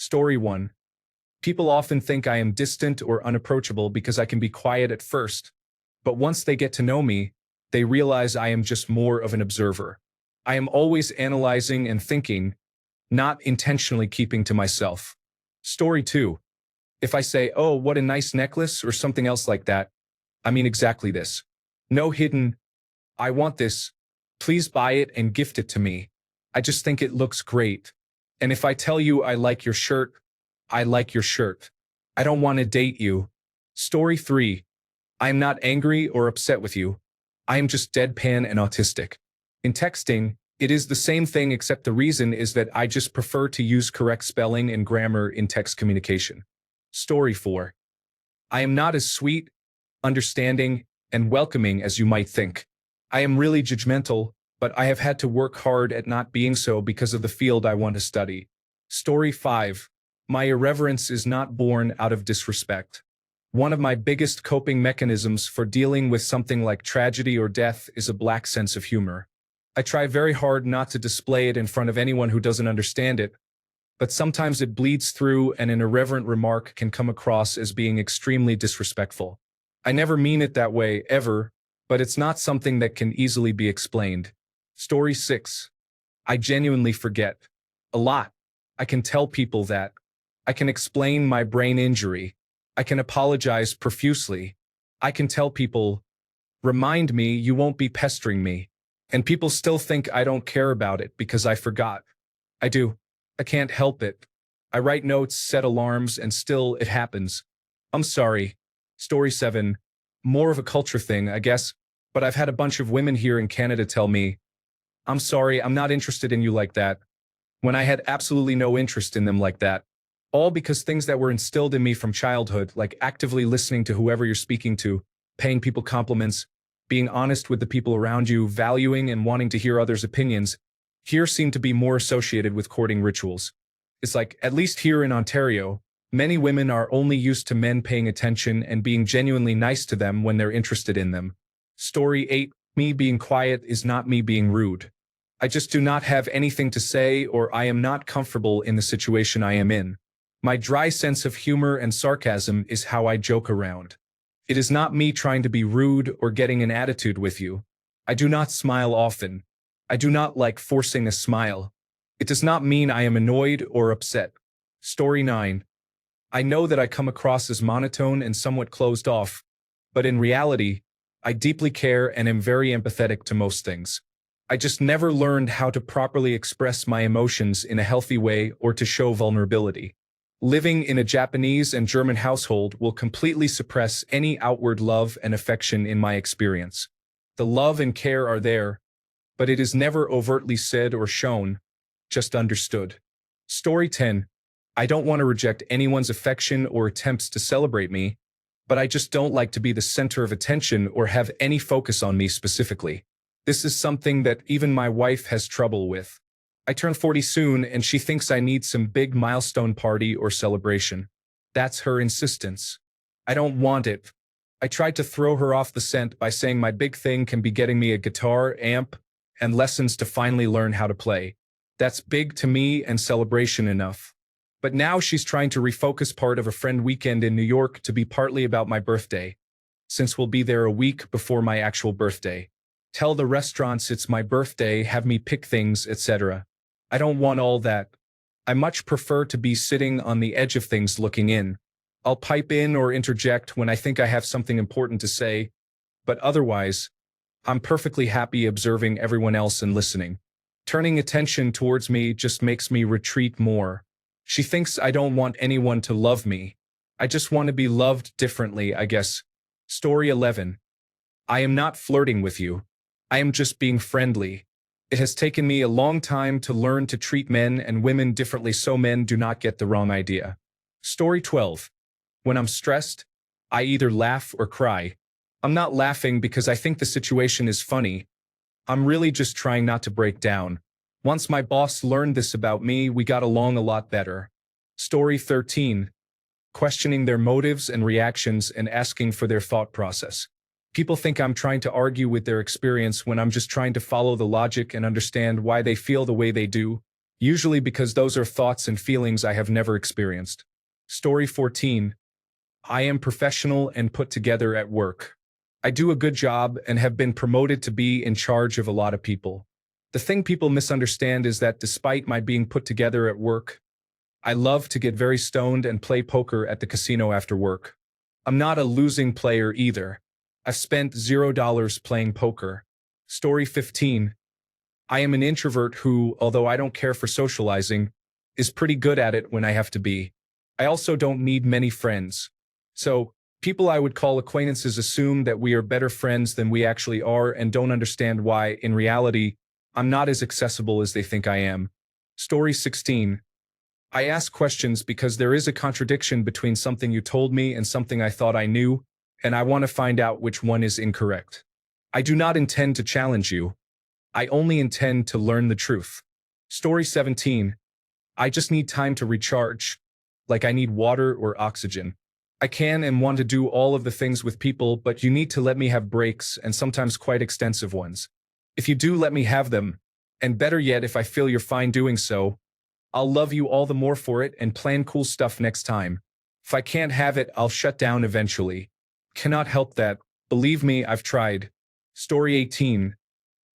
Story 1. People often think I am distant or unapproachable because I can be quiet at first, but once they get to know me, they realize I am just more of an observer. I am always analyzing and thinking, not intentionally keeping to myself. Story 2. If I say, "Oh, what a nice necklace," or something else like that, I mean exactly this. No hidden, "I want this, please buy it and gift it to me. I just think it looks great." And if I tell you I like your shirt, I like your shirt. I don't want to date you. Story 3. I am not angry or upset with you. I am just deadpan and autistic. In texting, it is the same thing, except the reason is that I just prefer to use correct spelling and grammar in text communication. Story 4. I am not as sweet, understanding, and welcoming as you might think. I am really judgmental, but I have had to work hard at not being so because of the field I want to study. Story 5. My irreverence is not born out of disrespect. One of my biggest coping mechanisms for dealing with something like tragedy or death is a black sense of humor. I try very hard not to display it in front of anyone who doesn't understand it, but sometimes it bleeds through and an irreverent remark can come across as being extremely disrespectful. I never mean it that way, ever, but it's not something that can easily be explained. Story 6. I genuinely forget. A lot. I can tell people that. I can explain my brain injury. I can apologize profusely. I can tell people, "Remind me you won't be pestering me." And people still think I don't care about it because I forgot. I do. I can't help it. I write notes, set alarms, and still it happens. I'm sorry. Story 7. More of a culture thing, I guess, but I've had a bunch of women here in Canada tell me, "I'm sorry, I'm not interested in you like that," when I had absolutely no interest in them like that. All because things that were instilled in me from childhood, like actively listening to whoever you're speaking to, paying people compliments, being honest with the people around you, valuing and wanting to hear others' opinions, here seem to be more associated with courting rituals. It's like, at least here in Ontario, many women are only used to men paying attention and being genuinely nice to them when they're interested in them. Story 8. Me being quiet is not me being rude. I just do not have anything to say, or I am not comfortable in the situation I am in. My dry sense of humor and sarcasm is how I joke around. It is not me trying to be rude or getting an attitude with you. I do not smile often. I do not like forcing a smile. It does not mean I am annoyed or upset. Story 9. I know that I come across as monotone and somewhat closed off, but in reality, I deeply care and am very empathetic to most things. I just never learned how to properly express my emotions in a healthy way or to show vulnerability. Living in a Japanese and German household will completely suppress any outward love and affection in my experience. The love and care are there, but it is never overtly said or shown, just understood. Story 10. I don't want to reject anyone's affection or attempts to celebrate me, but I just don't like to be the center of attention or have any focus on me specifically. This is something that even my wife has trouble with. I turn 40 soon and she thinks I need some big milestone party or celebration. That's her insistence. I don't want it. I tried to throw her off the scent by saying my big thing can be getting me a guitar, amp, and lessons to finally learn how to play. That's big to me and celebration enough. But now she's trying to refocus part of a friend weekend in New York to be partly about my birthday, since we'll be there a week before my actual birthday. Tell the restaurants it's my birthday, have me pick things, etc. I don't want all that. I much prefer to be sitting on the edge of things looking in. I'll pipe in or interject when I think I have something important to say, but otherwise, I'm perfectly happy observing everyone else and listening. Turning attention towards me just makes me retreat more. She thinks I don't want anyone to love me. I just want to be loved differently, I guess. Story 11. I am not flirting with you. I am just being friendly. It has taken me a long time to learn to treat men and women differently so men do not get the wrong idea. Story 12. When I'm stressed, I either laugh or cry. I'm not laughing because I think the situation is funny. I'm really just trying not to break down. Once my boss learned this about me, we got along a lot better. Story 13. Questioning their motives and reactions and asking for their thought process. People think I'm trying to argue with their experience when I'm just trying to follow the logic and understand why they feel the way they do. usually because those are thoughts and feelings I have never experienced. Story 14. I am professional and put together at work. I do a good job and have been promoted to be in charge of a lot of people. The thing people misunderstand is that despite my being put together at work, I love to get very stoned and play poker at the casino after work. I'm not a losing player either. I've spent $0 playing poker. Story 15. I am an introvert who, although I don't care for socializing, is pretty good at it when I have to be. I also don't need many friends. So, people I would call acquaintances assume that we are better friends than we actually are and don't understand why, in reality, I'm not as accessible as they think I am. Story 16. I ask questions because there is a contradiction between something you told me and something I thought I knew, and I want to find out which one is incorrect. I do not intend to challenge you. I only intend to learn the truth. Story 17. I just need time to recharge, like I need water or oxygen. I can and want to do all of the things with people, but you need to let me have breaks and sometimes quite extensive ones. If you do let me have them, and better yet if I feel you're fine doing so, I'll love you all the more for it and plan cool stuff next time. If I can't have it, I'll shut down eventually. Cannot help that. Believe me, I've tried. Story 18.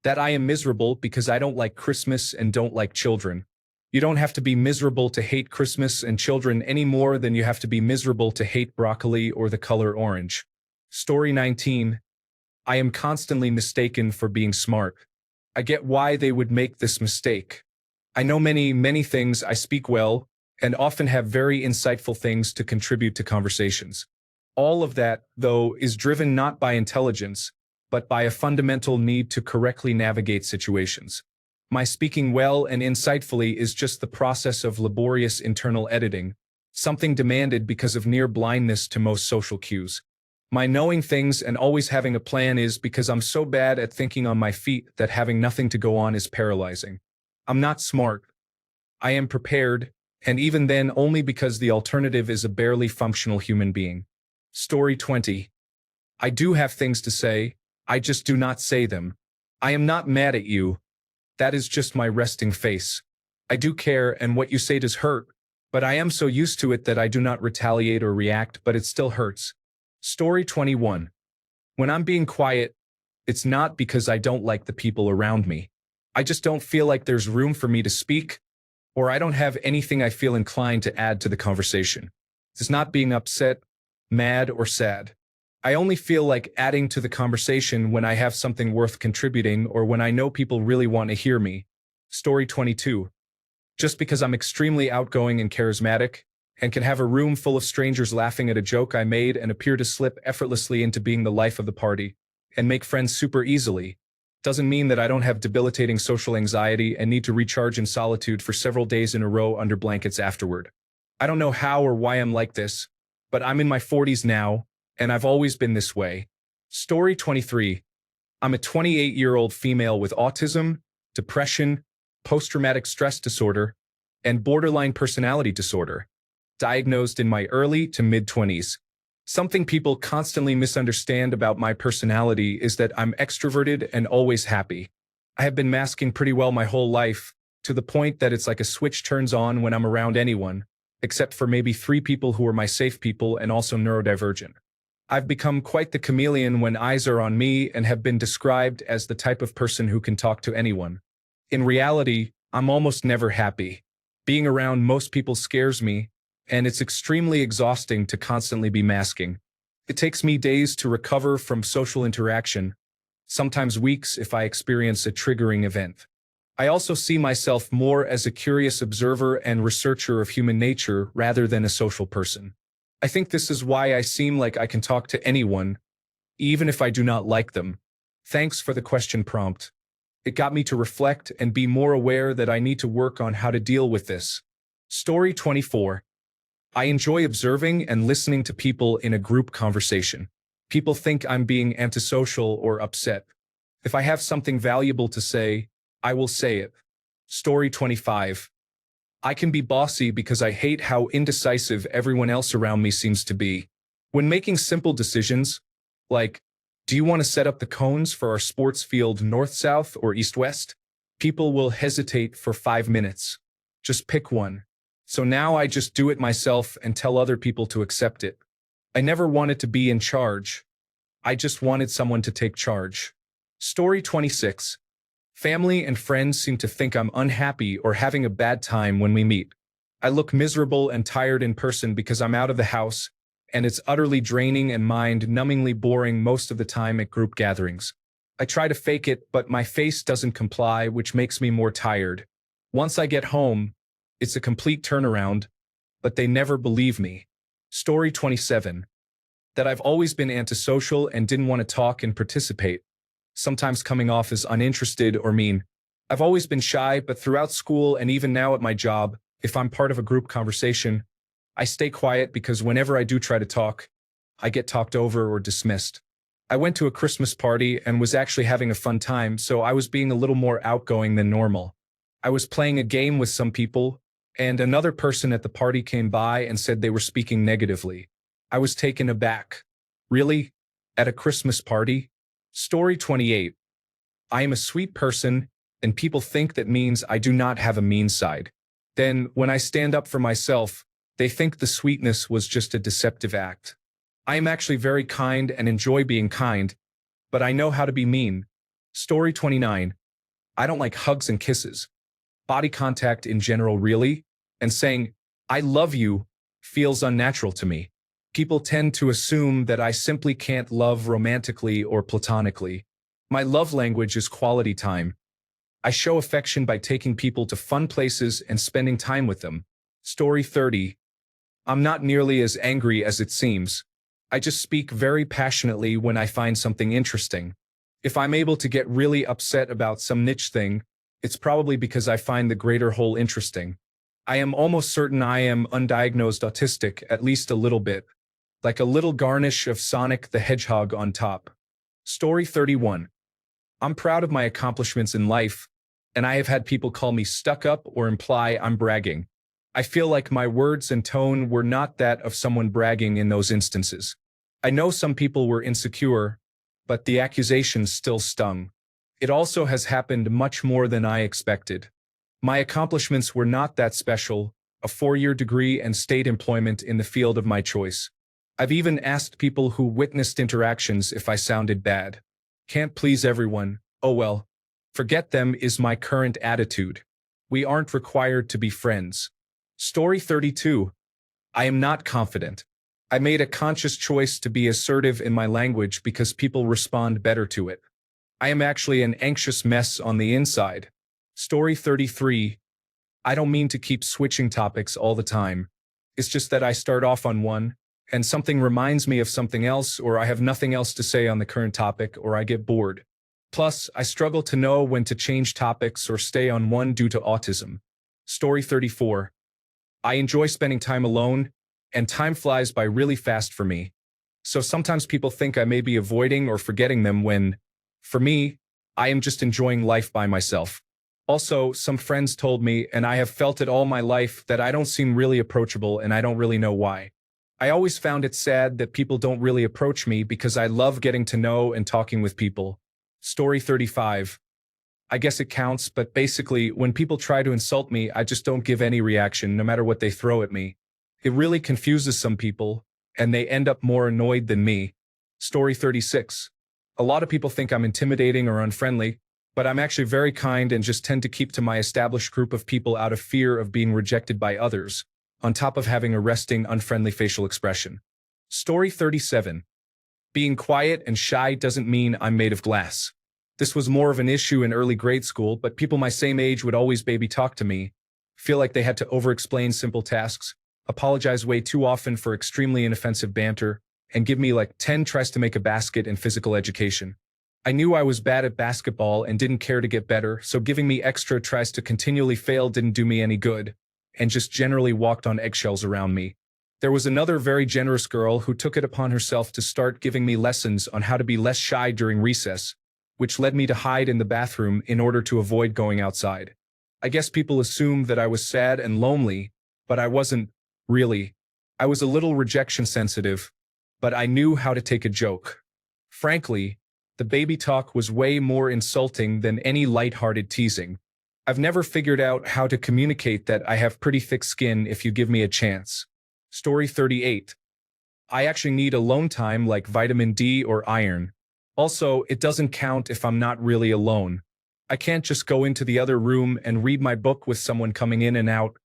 That I am miserable because I don't like Christmas and don't like children. You don't have to be miserable to hate Christmas and children any more than you have to be miserable to hate broccoli or the color orange. Story 19. I am constantly mistaken for being smart. I get why they would make this mistake. I know many things, I speak well, and often have very insightful things to contribute to conversations. All of that, though, is driven not by intelligence, but by a fundamental need to correctly navigate situations. My speaking well and insightfully is just the process of laborious internal editing, something demanded because of near blindness to most social cues. My knowing things and always having a plan is because I'm so bad at thinking on my feet that having nothing to go on is paralyzing. I'm not smart. I am prepared, and even then only because the alternative is a barely functional human being. Story 20. I do have things to say, I just do not say them. I am not mad at you. That is just my resting face. I do care, and what you say does hurt, but I am so used to it that I do not retaliate or react, but it still hurts. Story 21. When I'm being quiet, it's not because I don't like the people around me. I just don't feel like there's room for me to speak, or I don't have anything I feel inclined to add to the conversation. It's not being upset, mad, or sad. I only feel like adding to the conversation when I have something worth contributing or when I know people really want to hear me. Story 22. Just because I'm extremely outgoing and charismatic, and can have a room full of strangers laughing at a joke I made and appear to slip effortlessly into being the life of the party, and make friends super easily, doesn't mean that I don't have debilitating social anxiety and need to recharge in solitude for several days in a row under blankets afterward. I don't know how or why I'm like this, but I'm in my 40s now, and I've always been this way. Story 23. I'm a 28-year-old female with autism, depression, post-traumatic stress disorder, and borderline personality disorder, diagnosed in my early to mid-20s. Something people constantly misunderstand about my personality is that I'm extroverted and always happy. I have been masking pretty well my whole life, to the point that it's like a switch turns on when I'm around anyone, except for maybe 3 people who are my safe people and also neurodivergent. I've become quite the chameleon when eyes are on me and have been described as the type of person who can talk to anyone. In reality, I'm almost never happy. Being around most people scares me, and it's extremely exhausting to constantly be masking. It takes me days to recover from social interaction, sometimes weeks if I experience a triggering event. I also see myself more as a curious observer and researcher of human nature rather than a social person. I think this is why I seem like I can talk to anyone, even if I do not like them. Thanks for the question prompt. It got me to reflect and be more aware that I need to work on how to deal with this. Story 24. I enjoy observing and listening to people in a group conversation. People think I'm being antisocial or upset. If I have something valuable to say, I will say it. Story 25. I can be bossy because I hate how indecisive everyone else around me seems to be. When making simple decisions, like, do you want to set up the cones for our sports field north-south or east-west? People will hesitate for 5 minutes. Just pick one. So now I just do it myself and tell other people to accept it. I never wanted to be in charge. I just wanted someone to take charge. Story 26. Family and friends seem to think I'm unhappy or having a bad time when we meet. I look miserable and tired in person because I'm out of the house, and it's utterly draining and mind-numbingly boring most of the time at group gatherings. I try to fake it, but my face doesn't comply, which makes me more tired. Once I get home, it's a complete turnaround, but they never believe me. Story 27. That I've always been antisocial and didn't want to talk and participate, sometimes coming off as uninterested or mean. I've always been shy, but throughout school and even now at my job, if I'm part of a group conversation, I stay quiet because whenever I do try to talk, I get talked over or dismissed. I went to a Christmas party and was actually having a fun time, so I was being a little more outgoing than normal. I was playing a game with some people, and another person at the party came by and said they were speaking negatively. I was taken aback. Really? At a Christmas party? Story 28. I am a sweet person, and people think that means I do not have a mean side. Then, when I stand up for myself, they think the sweetness was just a deceptive act. I am actually very kind and enjoy being kind, but I know how to be mean. Story 29. I don't like hugs and kisses. Body contact in general, really, and saying, I love you, feels unnatural to me. People tend to assume that I simply can't love romantically or platonically. My love language is quality time. I show affection by taking people to fun places and spending time with them. Story 30. I'm not nearly as angry as it seems. I just speak very passionately when I find something interesting. If I'm able to get really upset about some niche thing, it's probably because I find the greater whole interesting. I am almost certain I am undiagnosed autistic, at least a little bit. Like a little garnish of Sonic the Hedgehog on top. Story 31. I'm proud of my accomplishments in life, and I have had people call me stuck up or imply I'm bragging. I feel like my words and tone were not that of someone bragging in those instances. I know some people were insecure, but the accusations still stung. It also has happened much more than I expected. My accomplishments were not that special, a 4-year degree and state employment in the field of my choice. I've even asked people who witnessed interactions if I sounded bad. Can't please everyone, oh well. Forget them is my current attitude. We aren't required to be friends. Story 32. I am not confident. I made a conscious choice to be assertive in my language because people respond better to it. I am actually an anxious mess on the inside. Story 33. I don't mean to keep switching topics all the time. It's just that I start off on one, and something reminds me of something else, or I have nothing else to say on the current topic, or I get bored. Plus, I struggle to know when to change topics or stay on one due to autism. Story 34. I enjoy spending time alone, and time flies by really fast for me. So sometimes people think I may be avoiding or forgetting them when, for me, I am just enjoying life by myself. Also, some friends told me, and I have felt it all my life, that I don't seem really approachable and I don't really know why. I always found it sad that people don't really approach me because I love getting to know and talking with people. Story 35. I guess it counts, but basically, when people try to insult me, I just don't give any reaction, no matter what they throw at me. It really confuses some people, and they end up more annoyed than me. Story 36. A lot of people think I'm intimidating or unfriendly, but I'm actually very kind and just tend to keep to my established group of people out of fear of being rejected by others, on top of having a resting, unfriendly facial expression. Story 37. Being quiet and shy doesn't mean I'm made of glass. This was more of an issue in early grade school, but people my same age would always baby talk to me, feel like they had to over-explain simple tasks, apologize way too often for extremely inoffensive banter, and give me like 10 tries to make a basket in physical education. I knew I was bad at basketball and didn't care to get better, so giving me extra tries to continually fail didn't do me any good, and just generally walked on eggshells around me. There was another very generous girl who took it upon herself to start giving me lessons on how to be less shy during recess, which led me to hide in the bathroom in order to avoid going outside. I guess people assumed that I was sad and lonely, but I wasn't, really. I was a little rejection sensitive, but I knew how to take a joke. Frankly, the baby talk was way more insulting than any light-hearted teasing. I've never figured out how to communicate that I have pretty thick skin if you give me a chance. Story 38. I actually need alone time like vitamin D or iron. Also, it doesn't count if I'm not really alone. I can't just go into the other room and read my book with someone coming in and out,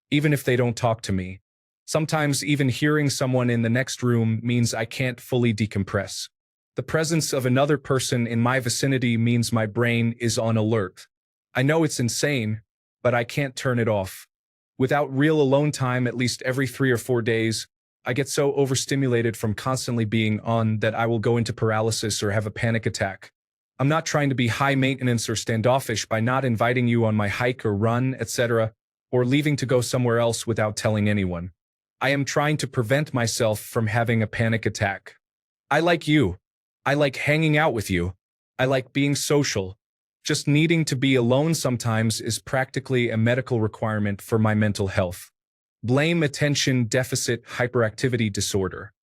even if they don't talk to me. Sometimes even hearing someone in the next room means I can't fully decompress. The presence of another person in my vicinity means my brain is on alert. I know it's insane, but I can't turn it off. Without real alone time at least every 3 or 4 days, I get so overstimulated from constantly being on that I will go into paralysis or have a panic attack. I'm not trying to be high maintenance or standoffish by not inviting you on my hike or run, etc., or leaving to go somewhere else without telling anyone. I am trying to prevent myself from having a panic attack. I like you. I like hanging out with you. I like being social. Just needing to be alone sometimes is practically a medical requirement for my mental health. Blame attention deficit hyperactivity disorder.